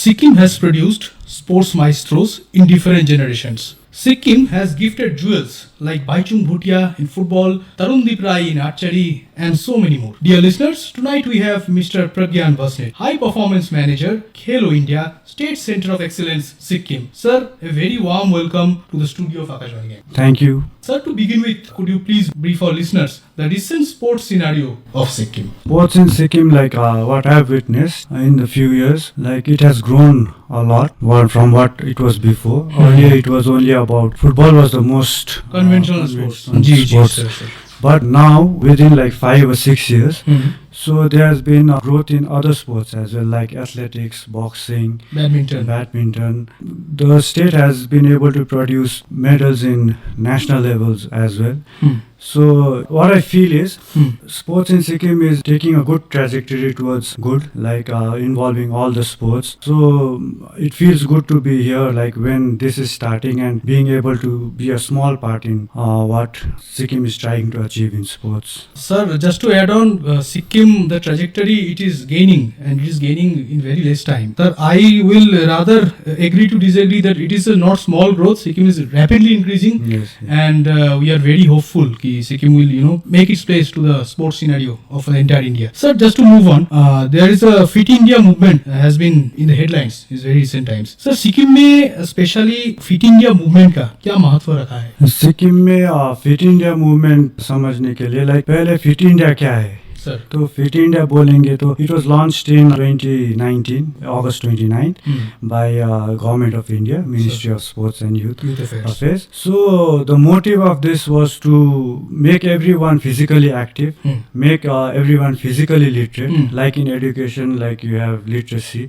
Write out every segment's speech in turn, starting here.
Sikkim has produced sports maestros in different generations. Sikkim has gifted jewels like Baichung Bhutia in football, Tarundeep Rai in archery, and so many more. Dear listeners, tonight we have Mr. Pragyan Vasnet, High Performance Manager, Khelo India, State Center of Excellence, Sikkim. Sir, a very warm welcome to the studio of Akashvani. Thank you. Sir, to begin with, could you please brief our listeners the recent sports scenario of Sikkim? Sports in Sikkim, what I have witnessed in the few years, it has grown a lot from what it was before. Earlier, it was only about football was the most conventional sports. Sir. But now, within 5 or 6 years, so there has been a growth in other sports as well, like athletics, boxing, badminton. The state has been able to produce medals in national levels as well. So what I feel is sports in Sikkim is taking a good trajectory towards good, involving all the sports. So it feels good to be here, when this is starting and being able to be a small part in what Sikkim is trying to achieve in sports. Sir, just to add on, Sikkim, the trajectory it is gaining, and it is gaining in very less time. Sir, I will rather agree to disagree that it is a not small growth. Sikkim is rapidly increasing, yes. And we are very hopeful that Sikkim will, make its place to the sports scenario of the entire India. Sir, just to move on, there is a Fit India movement has been in the headlines in very recent times. Sir, Sikkim में especially Fit India movement का क्या महत्व रखा है? सिक्किम में fit India movement समझने के लिए पहले फिट इंडिया क्या है Sir. तो फिट इंडिया बोलेंगे तो it was launched in 2019 August 29 by Government of India, Ministry of Sports and Youth Affairs. So the motive of this was to make everyone physically active, make everyone physically literate, like in education, you have literacy.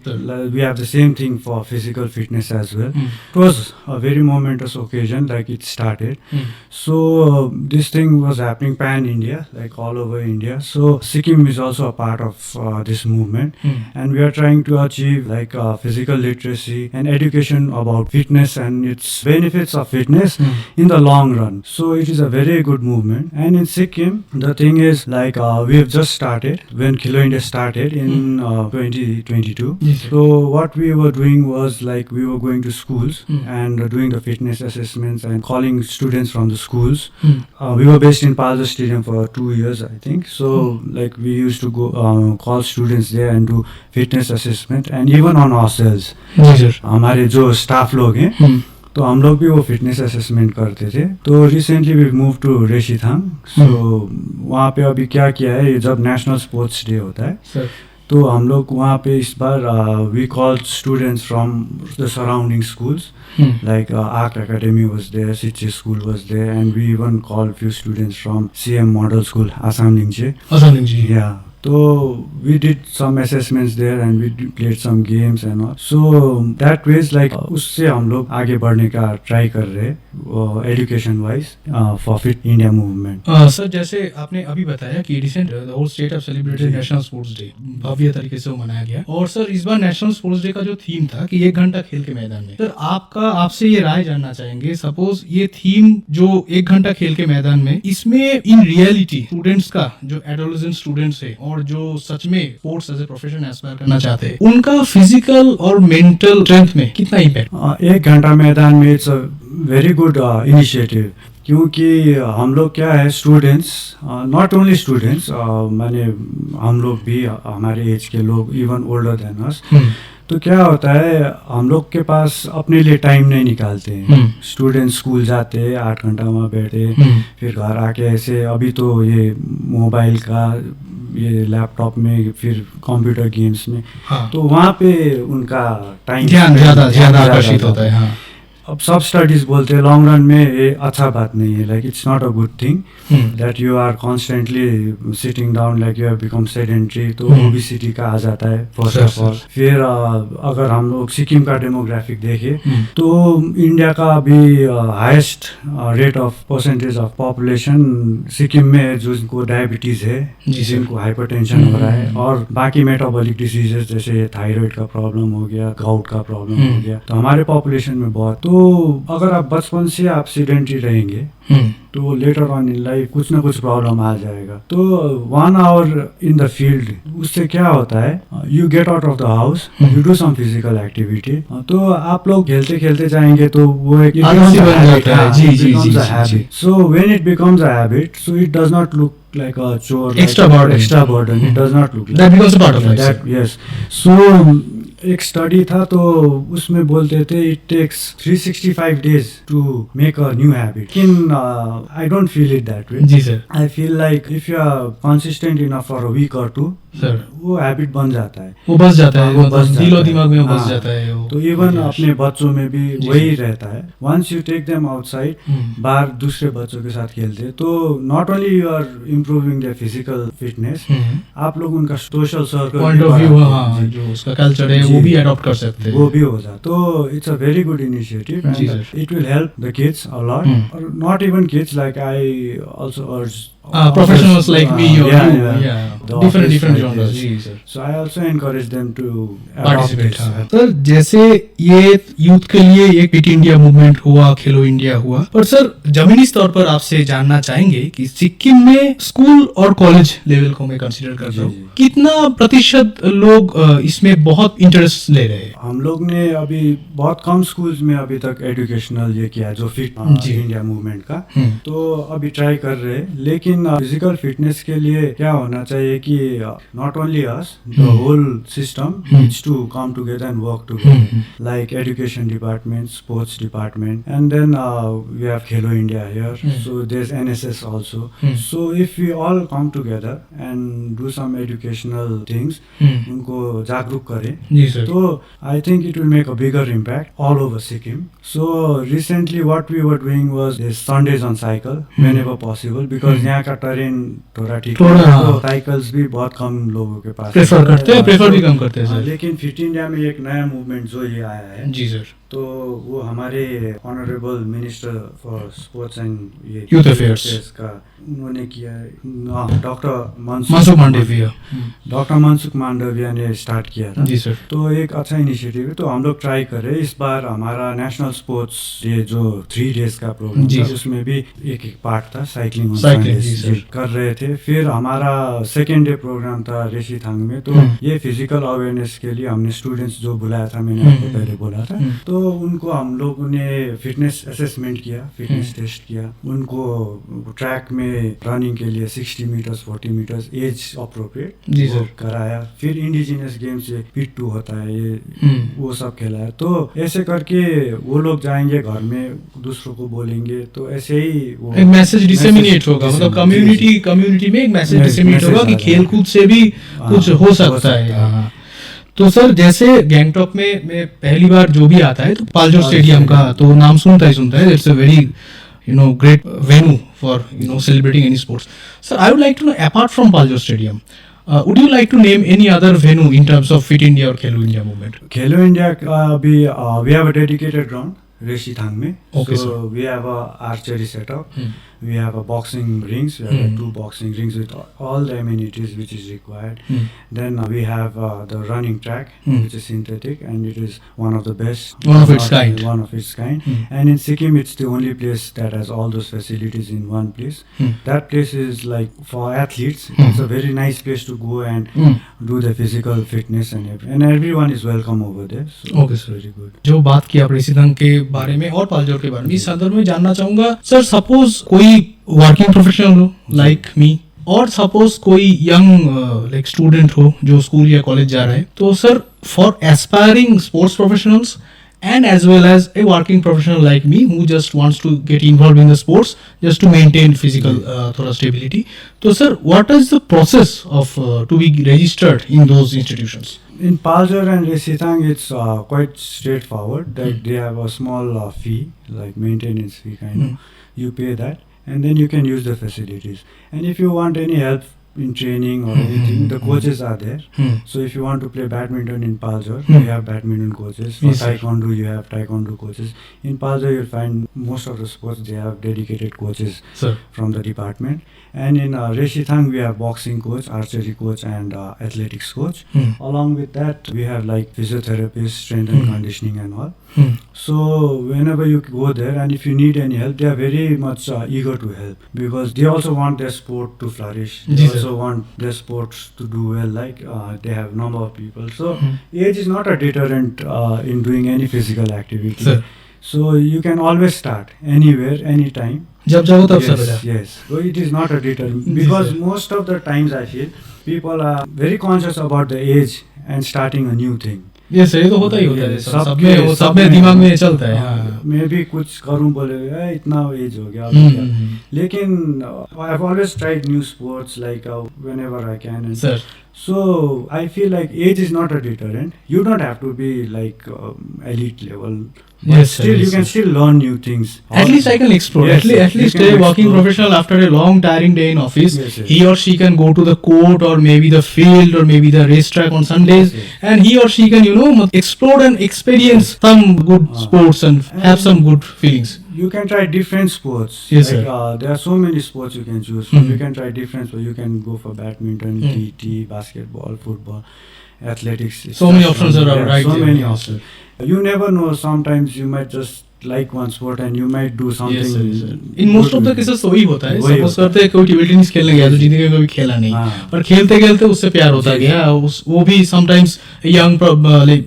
We have the same thing for physical fitness as well. It was a very momentous occasion, it started. So this thing was happening pan-India, all over India. So Sikkim is also a part of this movement, and we are trying to achieve physical literacy and education about fitness and its benefits of fitness in the long run. So it is a very good movement. And in Sikkim, the thing is we have just started when Khelo India started in 2022. Yes, so what we were doing was we were going to schools and doing the fitness assessments and calling students from the schools. We were based in Palja Stadium for 2 years, I think. So we used to go call students there and do fitness assessment, and even on ourselves. हमारे जो staff लोग हैं तो हम लोग भी वो fitness assessment करते थे. तो रिसेंटली वी मूव टू रेशीथांग. सो वहाँ पे अभी क्या किया है, जब नेशनल स्पोर्ट्स डे होता है तो हम लोग वहाँ पे इस बार we call students from the surrounding schools like Art Academy was there, Siche School was there, and we even called few students from CM Model School, Assam Ningche. Yeah. So we did some assessments there and we played some games and all. So that ways उससे हम लोग आगे बढ़ने का try कर रहे हैं education wise for fit India movement. Sir, जैसे आपने अभी बताया कि recent the whole state of celebrated national sports day, भव्य तरीके से वो मनाया गया. और सर, इस बार नेशनल स्पोर्ट्स डे का जो थीम था कि 1 घंटा खेल के मैदान में, सर आपसे ये राय जानना चाहेंगे, सपोज ये थीम जो 1 घंटा खेल के मैदान में, इसमें इन रियलिटी स्टूडेंट्स का जो एडोलेसेंट स्टूडेंट्स है और जो सच में sports as a profession aspire करना चाहते हैं, उनका फिजिकल और मेंटल स्ट्रेंथ में कितना इम्पैक्ट? 1 घंटा मैदान में it's a very good initiative, क्योंकि हम लोग क्या है स्टूडेंट्स, नॉट ओनली स्टूडेंट्स, माने हम लोग भी, हमारे एज के लोग, इवन ओल्डर देन अस, तो क्या होता है हम लोग के पास अपने लिए टाइम नहीं निकालते हैं. स्टूडेंट स्कूल जाते हैं, 8 घंटा वहाँ बैठे, फिर घर आके ऐसे, अभी तो ये मोबाइल का, ये लैपटॉप में, फिर कंप्यूटर गेम्स में, तो वहाँ पे उनका टाइम ज़्यादा आकर्षित होता है. हाँ. अब सब स्टडीज बोलते हैं लॉन्ग रन में ये अच्छा बात नहीं है, it's not a good thing that you are constantly sitting down, you have become sedentary. तो ओबेसिटी का आ जाता है फर्स्ट ऑफ ऑल. फिर अगर हम लोग सिक्किम का डेमोग्राफिक देखें तो इंडिया का अभी highest rate of percentage of population Sikkim में है, जिनको डायबिटीज है, जिनको हाइपरटेंशन हो रहा है, और बाकी मेटाबॉलिक डिसीजेस जैसे थायराइड का प्रॉब्लम हो गया, गाउट का प्रॉब्लम हो गया, तो हमारे पॉपुलेशन में बहुत. तो तो अगर आप बचपन से आप सेडेंटरी रहेंगे तो लेटर ऑन इन लाइफ कुछ ना कुछ प्रॉब्लम आ जाएगा। तो 1 आवर इन द फील्ड, उससे क्या होता है, you get out of the house, you do some physical activity, तो आप लोग खेलते खेलते जाएंगे तो वो एक habit. So when it becomes a habit, so it does not look like a chore, extra burden. It does not look like that becomes a part of life. That, yes. So एक study था तो उसमें बोलते थे it takes 365 days to make a new habit. लेकिन I don't feel it that way. जी sir. I feel like if you are consistent enough for a week और two, sir वो हैबिट बन जाता है, वो बस जाता है, वो बस दिलो दिमाग में बस जाता है वो। तो इवन अपने बच्चों में भी वही रहता है। Once you take them outside, बाहर दूसरे बच्चों के साथ खेलते, तो not only you are improving their physical fitness, आप लोग उनका social circle point of view, जो उसका कल्चर है वो भी अडॉप्ट कर सकते हैं, वो भी हो जाए। तो it's a very good initiative and it will help the kids a lot, और not even kids, like I also urge professionals like me or you, different genres. Yes. जी sir. So I also encourage them to participate. Sir जैसे ये youth के लिए एक fit India movement हुआ, खेलो India हुआ, पर सर जमीनी स्तर पर आपसे जानना चाहेंगे कि सिक्किम में स्कूल और कॉलेज लेवल को मैं कंसीडर करता हूँ, कितना प्रतिशत लोग इसमें बहुत इंटरेस्ट ले रहे हैं? हम लोग ने अभी बहुत कम स्कूल्स में अभी तक एजुकेशनल ये किया है, जो फिट इंडिया मूवमेंट का, तो अभी ट्राई कर रहे हैं। लेकिन फिजिकल फिटनेस के लिए क्या होना चाहिए कि not only us, the whole system needs to come together and work together, like education department, sports department, and then we have Khelo India here, so there is NSS also. So if we all come together and do some educational things, उनको जागरूक करें, तो I think it will make a bigger impact all over Sikkim. So recently what we were doing was Sundays on cycle whenever possible, because यहाँ का terrain थोड़ा ठीक है, तो साइकिल्स भी बहुत कम लोगों के पास प्रेफर भी कम करते हैं सर। लेकिन फिट इंडिया में एक नया मूवमेंट जो ये आया है, जी सर, तो वो हमारे honourable minister for sports and youth affairs का उन्होंने किया है, डॉक्टर मनसुख मांडविया ने स्टार्ट किया था, जी सर। तो एक अच्छा इनिशिएटिव है, तो हम लोग ट्राई कर रहे हैं। इस बार हमारा नेशनल स्पोर्ट्स डे जो 3 days का प्रोग्राम था, उसमें भी एक पार्ट था साइकिलिंग कर रहे थे। फिर हमारा 2nd डे प्रोग्राम था रेशीथांग में, तो ये फिजिकल अवेयरनेस के लिए हमने स्टूडेंट्स जो बुलाया था, मैंने आपको पहले बोला था, तो उनको हम लोगों ने फिटनेस असेसमेंट किया, फिटनेस टेस्ट किया, उनको ट्रैक में रनिंग के लिए 60 मीटर्स 40 मीटर्स एज अप्रोप्रिएट कराया। फिर इंडिजिनियस गेम से पिट 2 होता है, ये वो सब खिलाया। तो ऐसे करके वो लोग जाएंगे घर में, दूसरों को बोलेंगे, तो ऐसे ही वो एक मैसेज डिसेमिनेट होगा, मतलब कम्युनिटी में एक मैसेज डिसेमिनेट होगा कि खेलकूद से भी कुछ हो सकता है। तो सर जैसे गैंगटॉक में मैं पहली बार जो भी आता है तो पालजोर स्टेडियम का तो नाम सुनता है, it's a very great venue for celebrating any sports. Sir, I would like to know, apart from Paljor Stadium, would you like to name any other venue in terms of Fit India or Khelo India movement? Khelo India we have a dedicated ground Reshithang mein. Okay, so sir. We have a archery setup. We have a boxing rings. We have 2 boxing rings with all the amenities which is required. Then we have the running track, which is synthetic, and it is one of the best. One of its kind. And in Sikkim, it's the only place that has all those facilities in one place. That place is like for athletes. It's a very nice place to go and do the physical fitness and everyone is welcome over there. So okay, it's very good. जो बात की आप रेशीथांग के बारे में और पालजोर के बारे में, इस संदर्भ में जानना चाहूंगा सर, सपोज कोई वर्किंग प्रोफेशनल हो लाइक मी, और सपोज कोई यंग लाइक स्टूडेंट हो जो स्कूल या कॉलेज जा रहा है, तो sir for aspiring sports professionals and as well as a working professional like me who just wants to get involved in the sports just to maintain physical thoda stability, so sir what is the process of to be registered in those institutions? In Paljor and Reshithang, it's quite straightforward. That they have a small fee, like maintenance fee kind of. You pay that, and then you can use the facilities. And if you want any help in training or anything, the coaches are there. So if you want to play badminton in Paljor, we have badminton coaches. For taekwondo, you have taekwondo coaches. In Paljor, you'll find most of the sports, they have dedicated coaches from the department. And in Reshithang, we have boxing coach, archery coach, and athletics coach. Along with that, we have like physiotherapists, strength and conditioning and all. So whenever you go there and if you need any help, they are very much eager to help because they also want their sport to flourish. They Ji, sir. also want their sports to do well. Like they have number of people. So age is not a deterrent in doing any physical activity. Sir. So you can always start anywhere, anytime. जब चाहो तब सब Yes, yes. So it is not a deterrent because most of the times I feel people are very conscious about the age and starting a new thing. ये सही तो होता ही होता है, सब सब में वो सब में दिमाग में चलता है। हाँ। मैं भी कुछ करूं बोले इतना एज हो गया लेकिन I have always tried new sports like whenever I can sir so I feel like age is not a deterrent. You don't have to be like elite level. But Yes, sir, still yes, you can sir. still learn new things. At least I can explore. Yes, At you least can a working explore. professional after a long tiring day in office, Yes, yes. he or she can go to the court or maybe the field or maybe the racetrack on Sundays, Yes, yes. and he or she can explore and experience some good sports and have some good feelings. You can try different sports. Yes, like, sir. There are so many sports you can choose from. Mhm. You can try different sports. You can go for badminton, TT, basketball, football, athletics. So many options are Yeah, right so there. many Yes, options. You never know. Sometimes you might just like one sport and you might do something. Yes, sir, yes, sir. In most good of the with it. cases तो वही होता है। वही Suppose होता है। करते हैं कोई टेबल टेनिस खेलने गया तो जिंदगी में कभी खेला नहीं, हाँ। पर खेलते खेलते उससे प्यार होता जी, गया। वो भी sometimes young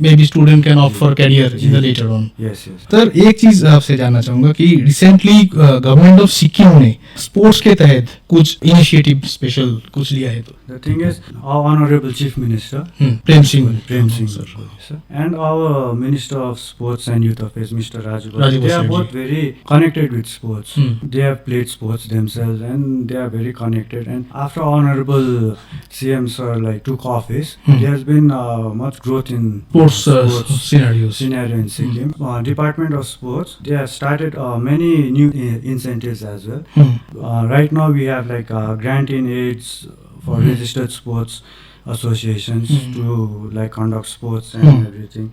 maybe student can opt for career in the later on. Yes, yes. Sir एक चीज आपसे जानना चाहूंगा कि रिसेंटली गवर्नमेंट ऑफ सिक्किम ने स्पोर्ट्स के तहत कुछ इनिशिएटिव स्पेशल कुछ लिया है तो The thing is, our honorable chief minister, Prem Singh Prem Singh, sir sir, and our minister of sports and youth affairs, Mr. Raju Bose, Raju they are Bose, both very connected with sports. Hmm. They have played sports themselves and they are very connected. And after honorable CM sir took office, there has been much growth in sports scenarios scenario in Sikkim. Department of Sports, they have started many new incentives as well. Right now we have grant in aids for registered sports associations to conduct sports and everything.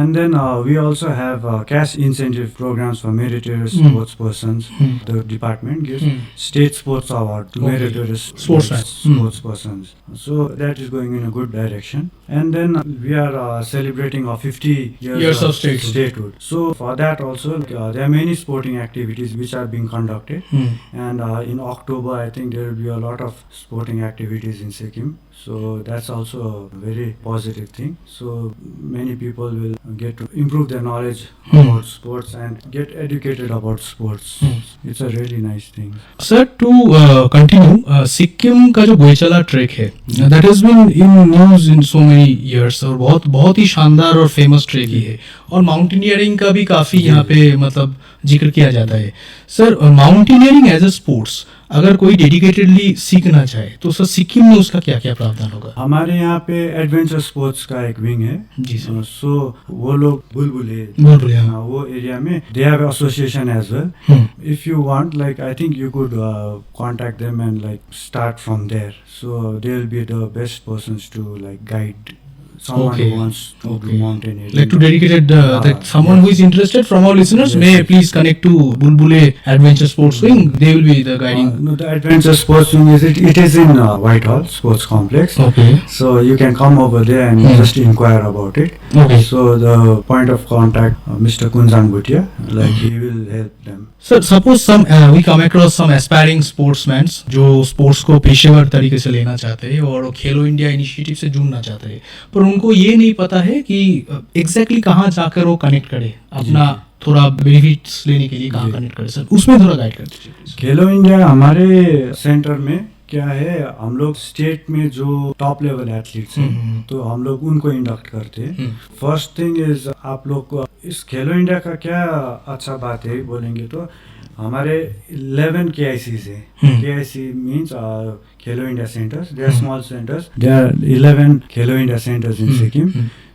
And then we also have cash incentive programs for meritorious sports persons. The department gives state sports award to Okay. meritorious Sportsmen. sports persons. So that is going in a good direction. And then we are celebrating our 50 Years of statehood. So for that also there are many sporting activities which are being conducted. And in October I think there will be a lot of sporting activities in Sikkim. So that's also a very positive thing. So many people will get to improve their knowledge about sports and get educated about sports. It's a really nice thing. Sir to continue Sikkim का जो Goechala trek है that has been in news in so many years और बहुत बहुत ही शानदार और famous track ही है और माउंटेनियरिंग का भी काफी यहाँ पे मतलब जिक्र किया जाता है। Sir mountaineering as a sports अगर कोई डेडिकेटेडली सीखना चाहे तो सर सिक्किम में उसका क्या क्या प्रावधान होगा? हमारे यहाँ पे एडवेंचर स्पोर्ट्स का एक विंग है जी सर। सो वो लोग बुलबुले बुलबुले, हाँ। वो एरिया में they have association as well. If you want, I think you could contact them and start from there. So they'll be the best persons to guide someone Okay. who wants to Okay. do mountaineering. Like to dedicated that someone who is interested from our listeners Yes, may yes. please connect to Bulbule Adventure Sports Wing. They will be the guiding. No, the adventure sports wing it is in Whitehall Sports Complex. Okay. So you can come over there and just inquire about it. Okay. So the point of contact, Mr. Kunzang Bhutia, he will help them. Sir, suppose we come across some aspiring sportsmen जो sports को पेशेवर तरीके से लेना चाहते हैं और खेलो India initiative से जुड़ना चाहते हैं पर उनको ये नहीं पता है कि एग्जैक्टली कहाँ जाकर वो कनेक्ट करे अपना थोड़ा बेनिफिट्स लेने के लिए कहाँ कनेक्ट करे सर उसमें थोड़ा गाइड कर दीजिए please. खेलो इंडिया हमारे सेंटर में क्या है हम लोग स्टेट में जो टॉप लेवल एथलीट्स हैं तो हम लोग उनको इंडक्ट करते हैं. फर्स्ट थिंग इज आप लोग को इस खेलो इंडिया का क्या अच्छा बात है बोलेंगे तो हमारे 11 KICs है. KIC means Khelo India centres. They are small centres. They are 11 Khelo India centres in Sikkim.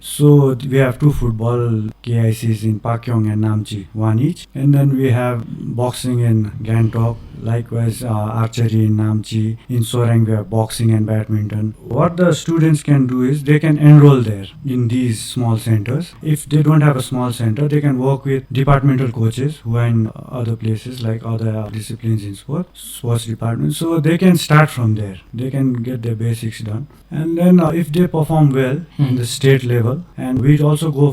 So we have 2 football KICs in Pakyong and Namchi, 1 each. And then we have boxing in Gangtok, likewise archery in Namchi. In Sorang we have boxing and badminton. What the students can do is they can enroll there in these small centers. If they don't have a small center, they can work with departmental coaches who are in other places like other disciplines in sports department. So they can start from there. They can get their basics done. And then if they perform well in the state level, level, and we'd also go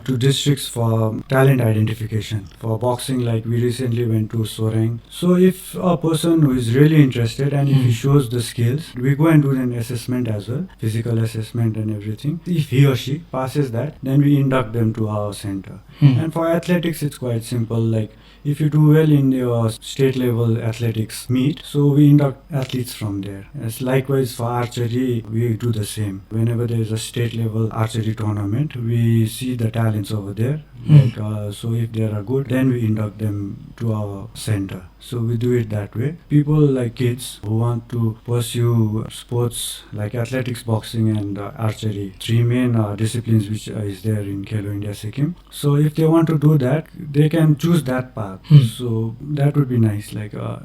to districts for talent identification. For boxing, like we recently went to Soreng. So if a person who is really interested and if he shows the skills, we go and do an assessment as well, physical assessment and everything. If he or she passes that, then we induct them to our center. And for athletics, it's quite simple. Like if you do well in your state level athletics meet, so we induct athletes from there. As likewise for archery, we do the same. Whenever there is a state level archery tournament, we see the talents over there. So if they are good, then we induct them to our center. So we do it that way. People like kids who want to pursue sports like athletics, boxing and archery, three main disciplines which is there in Khelo India Sikkim. So if they want to do that, they can choose that path. So that would be nice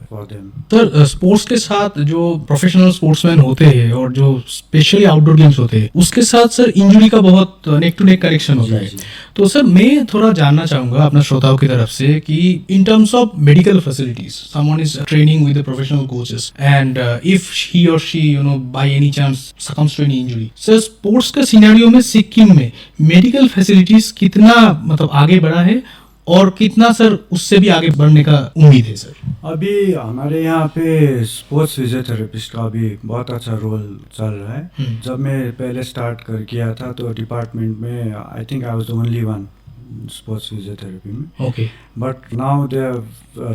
for them. Sir sports के साथ जो professional sportsman होते हैं और जो specially outdoor games होते हैं उसके साथ सर इंजरी का बहुत नेक टू नेक कनेक्शन होता है. तो सर मैं थोड़ा जानना चाहूंगा अपना श्रोताओं की तरफ से कि in terms of medical facilities someone is training with professional coaches and if he और she by any chance succumbs to any injury, sir sports का सिनेरियो में सिक्किम में मेडिकल फैसिलिटीज कितना मतलब आगे बढ़ा है और कितना सर उससे भी आगे बढ़ने का उम्मीद है सर? अभी हमारे यहाँ पे स्पोर्ट्स फिजियोथेरेपिस्ट का भी बहुत अच्छा रोल चल रहा है. जब मैं पहले स्टार्ट किया था तो डिपार्टमेंट में I think I was the only one sports physiotherapy में. Okay. But now they have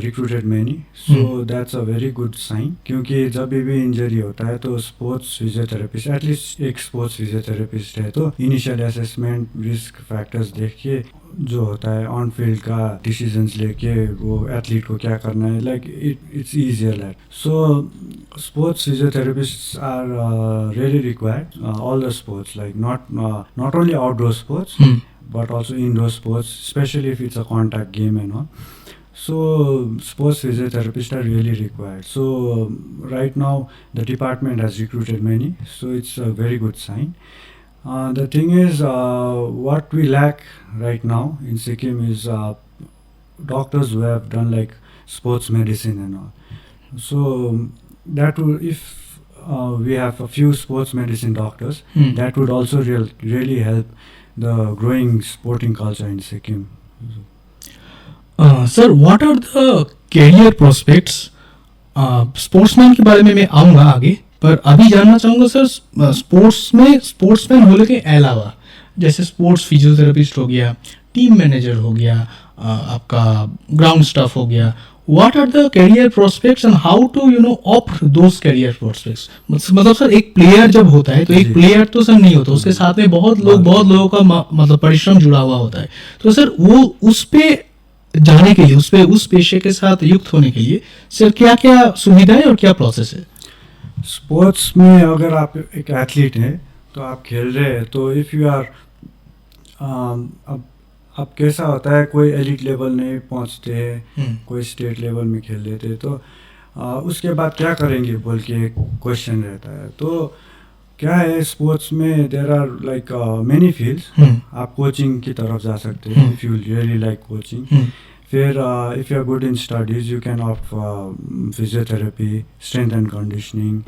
recruited many, so that's a very good sign. क्योंकि जब भी इंजरी होता है तो स्पोर्ट्स फिजियोथेरेपिस्ट एटलीस्ट एक स्पोर्ट्स फिजियोथेरेपिस्ट है तो इनिशियल असेसमेंट रिस्क फैक्टर्स देख के जो होता है ऑन फील्ड का डिसीजंस लेके वो एथलीट को क्या करना है like it's easier that. So sports physiotherapists are really required. All the sports, like not only outdoor sports, but also indoor sports, especially if it's a contact game and all. So sports physiotherapists are really required. So right now the department has recruited many, so it's a very good sign. The thing is, what we lack right now in Sikkim is doctors who have done like sports medicine and all. So that would, if we have a few sports medicine doctors, that would also really help the growing sporting culture in Sikkim. Sir, what are the career prospects? Sportsman के बारे में मैं आऊँगा आगे, पर अभी जानना चाहूँगा सर स्पोर्ट्स में स्पोर्ट्समैन होने के अलावा जैसे स्पोर्ट्स फिजियोथेरेपिस्ट हो गया, टीम मैनेजर हो गया, आपका ग्राउंड स्टाफ हो गया, what are the career prospects and how to opt those career prospects? मतलब सर एक प्लेयर जब होता है तो एक प्लेयर तो सर नहीं होता, उसके साथ में बहुत लोगों का मतलब परिश्रम जुड़ा हुआ होता है. तो सर वो उस पे जाने के लिए उस पेशे के साथ युक्त होने के लिए सर क्या क्या सुविधा है और क्या प्रोसेस है? स्पोर्ट्स में अगर आप एक एथलीट हैं तो आप खेल रहे हैं तो इफ़ यू आर अब कैसा होता है कोई एलिट लेवल नहीं पहुंचते हैं, कोई स्टेट लेवल में खेल लेते हैं तो उसके बाद क्या करेंगे बोल के एक क्वेश्चन रहता है. तो क्या है स्पोर्ट्स में there are like many fields. आप कोचिंग की तरफ जा सकते हैं if you really like coaching. फिर if you are good in studies you can opt physiotherapy, strength and conditioning.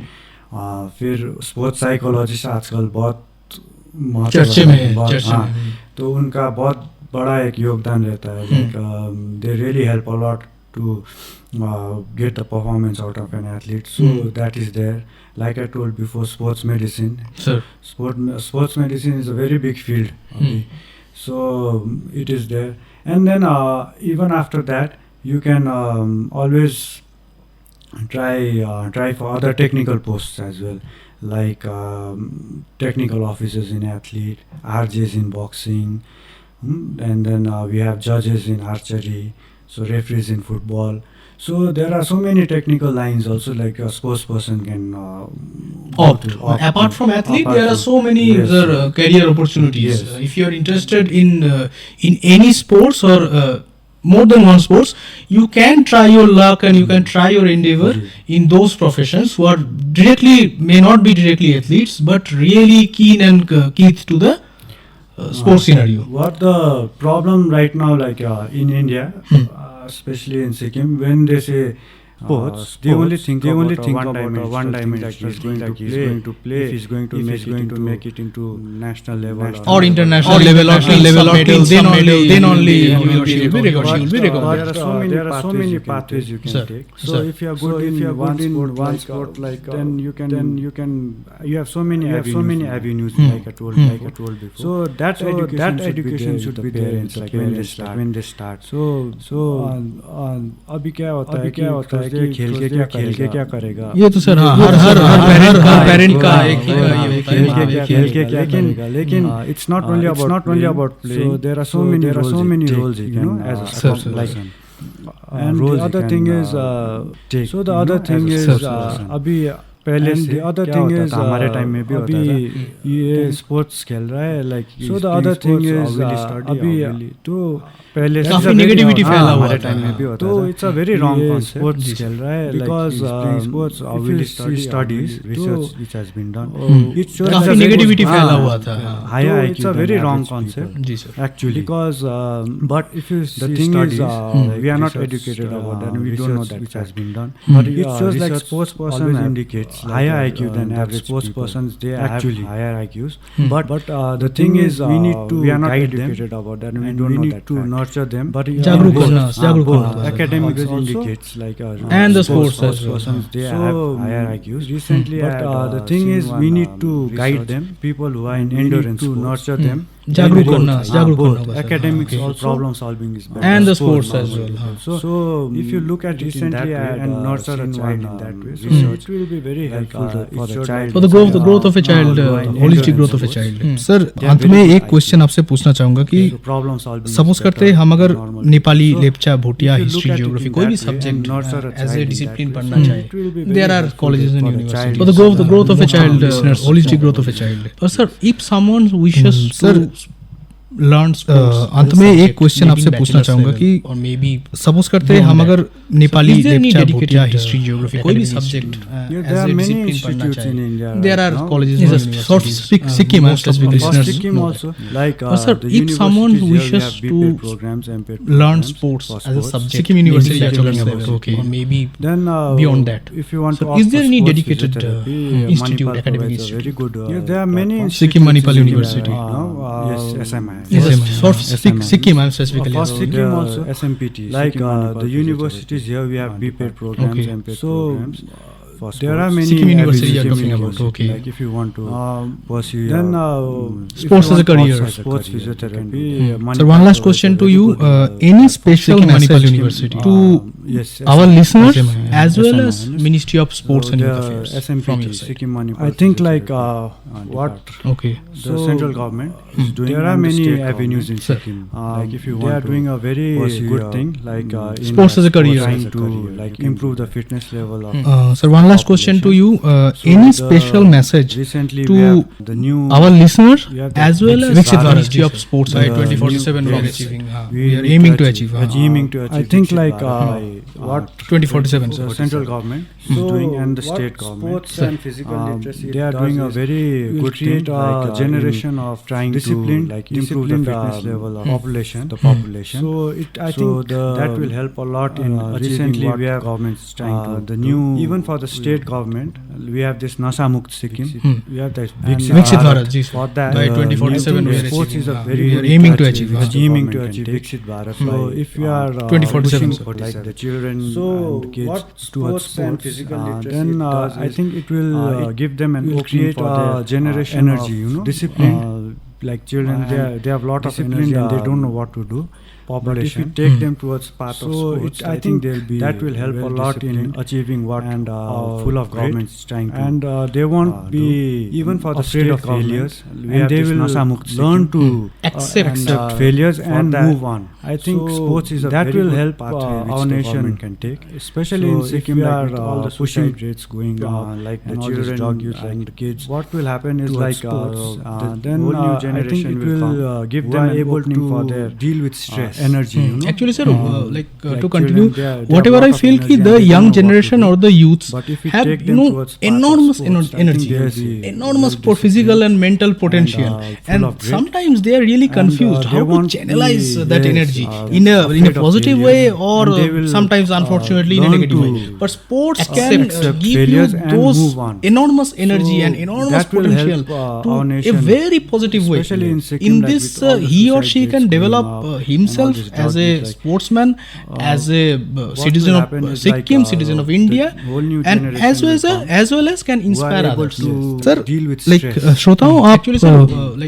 फिर स्पोर्ट्स साइकोलॉजिस्ट आजकल बहुत चर्चे में. तो उनका बहुत बड़ा एक योगदान रहता है. They really help a lot to get the performance out of an athlete. So that is there. Like I told before, sports medicine. Sir. Sports medicine is a very big field. So it is there. And then even after that, you can always try for other technical posts as well. Like technical officers in athlete, RJs in boxing, and then we have judges in archery. So referees in football. So there are so many technical lines also like a sports person can opt. Apart from athlete, there are so many other career opportunities. Yes. If you are interested in any sports or more than one sports, you can try your luck and you can try your endeavor in those professions who are may not be directly athletes, but really keen and keyed to the sports scenario. What the problem right now, like in India, especially in Sikkim, when they say sports, they only think about a one-dimensional like he's going to play, if he's going to make it into national level or international level or team level or medals, then only he or she will be recognized. But there are so many pathways you can take. So if you are good in one sport, like then you have so many avenues like I told before. So that education should be there in like when they start. So अभी क्या होता है कि खेल के क्या करेगा, ये तो सर हर पेरेंट का एक खेल के क्या करेगा, लेकिन it's not only about playing. So there are so many roles you can as a person. And the other thing is अभी पहले से हमारे टाइम में भी होता था, ये स्पोर्ट्स खेल रहा है like so the other thing is अभी तो पहले काफी नेगेटिविटी फैला हुआ हमारे टाइम में भी होता था, तो it's a very wrong concept sports खेल रहा है because sports obviously studies research which has been done, it shows काफी नेगेटिविटी फैला हुआ था, higher it's a very wrong concept जी sir actually because but if you the thing is we are not educated about that, we don't know that which has been done, but it shows like sports person indicates higher IQ than average sports persons. They actually have higher IQs. But the thing is, we need to guide them about that, and we don't know that. To nurture them. But academics also indicates like and the sports persons they have higher IQs. Recently, but the thing is, we need to guide them. People who are in endurance to nurture them. जागरूक करना academics also problem solving is better and the sports as well. So if you look at recently and nurture a child in that way, so it will be very helpful for the child, for the growth of a child, holistic growth of a child. Sir अंत में एक question आपसे पूछना चाहूंगा कि suppose करते हम अगर नेपाली, लेप्चा, भोटिया, हिस्ट्री, जियोग्राफी कोई भी सब्जेक्ट एज ए डिसिप्लिन पढ़ना चाहे, there are colleges and universities for the growth of a child, holistic growth of a child. और sir if someone wishes to learn sports, अंत में एक क्वेश्चन आपसे पूछना चाहूंगा कि और मे बी सपोज करते हम अगर नेपाली, लेप्चा, भोटिया, हिस्ट्री, जियोग्राफी कोई भी सब्जेक्ट एज ए डिसिप्लिन पढ़ना चाहे, there are colleges and universities, Sikkim Sikkim also like sir, if someone wishes to learn sports as a subject, Sikkim University you are talking about, okay, or maybe then beyond that, if you want to is there any dedicated institute, academic institute? Very good. There are many Sikkim Manipal University. Yes, SMI. Sikkim I'm specifically. For Sikkim also SMPT. Like the universities here we have BPED programs, MPED programs. There are many Sikkim University you are talking about, okay. Like if you want to pursue then sports as a career, sports physiotherapy. So one last question to you, any special Manipal University to our listeners as well as Ministry of Sports and Youth Affairs from your side? Sikkim Manipal. I think like what the central government is doing. There are many avenues in Sikkim. Like if you want, they are doing a very good thing like sports as a career, trying to like improve the fitness level of. Sir, one last question to you, any special message to the new our listeners as well as Ministry of Sports 2047 we are achieving, we are aiming to achieve. I think like what 2047 the central government is doing and the state government, sports and physical literacy, they are doing a very good thing, like a generation of trying to like improve the fitness level of the population. So I think that will help a lot in recently what we have governments trying to the new, even for the state government we have this Nasha Mukt Sikkim, we have this Viksit Bharat, for that by 2047 we are sports is a very we are aiming to achieve Viksit Bharat. So if you are 2047 like the children and kids towards sports, physical then I think it will give them an create a generation energy, discipline. Like children, they have lot of energy and they don't know what to do. But if you take them towards path of sports, I think that will help a lot in achieving what and full of governments trying to. And they won't be even for the state of failures, and they will learn to accept failures and move on. I think sports is a that will help our nation can take, especially in Sikkim. We are all the pushing rates going on, like the children, drug use, like the kids. What will happen is like sports, then I think it will give them an opening for their deal with stress. energy, you know. Actually, sir, like to like continue, children, they have whatever lot I of feel energy ki and the they don't young know what to generation do. or the youths But if we have take them towards path of enormous sports, I think energy, they are the enormous well physical disciplined and mental potential, full and of grit. sometimes they are really And, confused they how to won't channelize be, that yes, energy in a afraid of positive failure. way or And they will, sometimes unfortunately in a learn negative to way. But sports accept can give you failures and those move on. enormous energy So and enormous that will potential help, to our a nation, very positive way. especially in Sikkim, In like this, with all the he or suicide she rates can going develop up and all himself this as drug a use, like, sportsman, as a what citizen will of happen is Sikkim, like, citizen of the India, whole new and generation as well as can who are inspire able others. to Sir, deal with like stress. श्रोताओं आप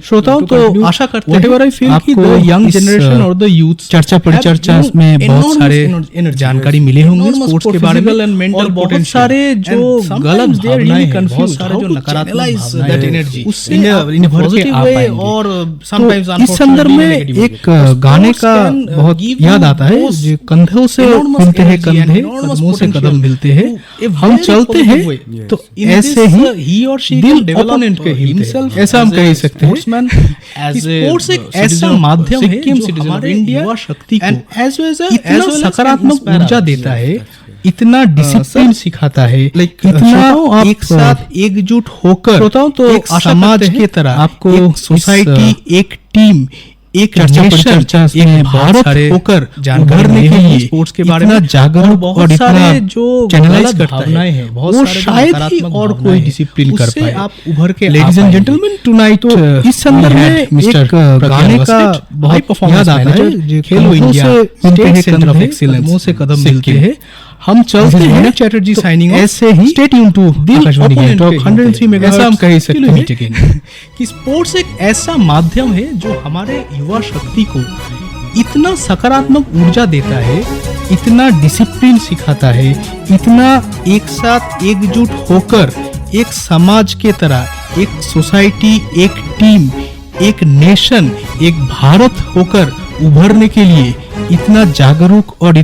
श्रोताओं तो आशा करते हैं whatever I feel कि the young generation or the youth चर्चा परिचर्चा में बहुत सारे जानकारी मिले होंगे स्पोर्ट्स के बारे में और बहुत सारे जो गलत भावनाएं हैं, बहुत सारे जो नकारात्मक भावनाएं हैं, उससे इन पॉजिटिव वे और समटाइम्स इस संदर्भ में एक गाने का बहुत याद आता है जो कंधों से मिलते हैं कंधे, कदमों से कदम मिलते हैं, हम चलते हैं तो ऐसे ही दिल ओपोनेंट के हिलते हैं, ऐसा हम कह सकते हैं। स्पोर्ट्स एक ऐसा माध्यम है जो हमारे युवा शक्ति को इतना सकारात्मक ऊर्जा देता है, इतना डिसिप्लिन सिखाता है, इतना एक साथ एकजुट होकर एक समाज की तरह आपको सोसाइटी, एक टीम, एक चर्चा में भारत होकर उभरने के लिए स्पोर्ट्स के बारे में जागरूक और इतना जो चैनलाइज करता है, वो शायद ही और कोई डिसिप्लिन कर पाए। आप उभर के लेडीज एंड जेंटलमैन टुनाइट इस संदर्भ में एक गाने का बहुत याद आता है, खेलो India state centre of excellence से कदम मिलते हैं, हम चलते हैं। चैटर्जी साइनिंग ऐसे ही stay tune to Akashvani talk 103 megahertz, ऐसा हम कह सकते हैं कि स्पोर्ट्स एक ऐसा माध्यम है जो हमारे युवा शक्ति को इतना सकारात्मक ऊर्जा देता है, इतना डिसिप्लिन सिखाता है, इतना एक साथ एकजुट होकर एक समाज के तरह, एक सोसाइटी, एक टीम, एक नेशन, एक भारत होकर उभरने के लिए इतना जागरूक और